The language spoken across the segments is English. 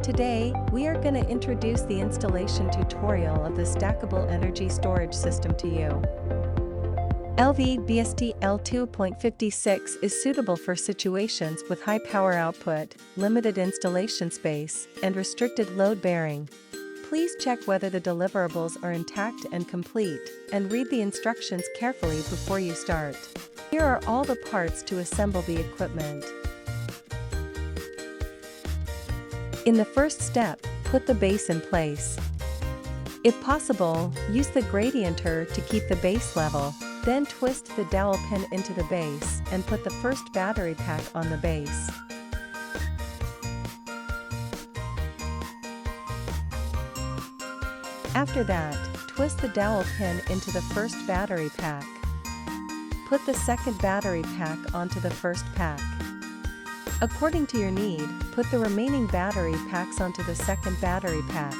Today, we are going to introduce the installation tutorial of the Stackable energy storage system to you. LV-BST-L2.56 is suitable for situations with high power output, limited installation space, and restricted load bearing. Please check whether the deliverables are intact and complete, and read the instructions carefully before you start. Here are all the parts to assemble the equipment. In the first step, put the base in place. If possible, use the gradienter to keep the base level, then twist the dowel pin into the base and put the first battery pack on the base. After that, twist the dowel pin into the first battery pack. Put the second battery pack onto the first pack. According to your need, put the remaining battery packs onto the second battery pack.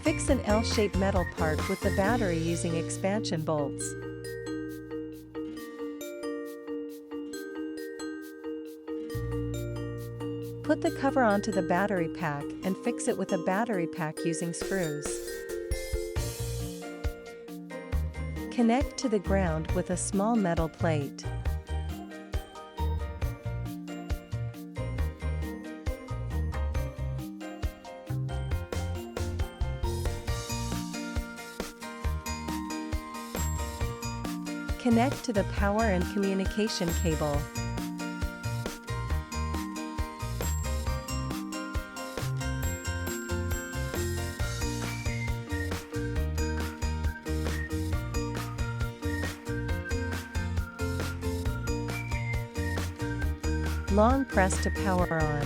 Fix an L-shaped metal part with the battery using expansion bolts. Put the cover onto the battery pack and fix it with a battery pack using screws. Connect to the ground with a small metal plate. Connect to the power and communication cable. Long press to power on.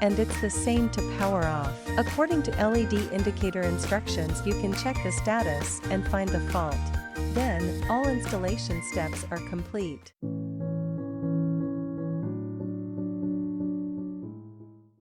And it's the same to power off. According to LED indicator instructions, you can check the status and find the fault. Then, all installation steps are complete.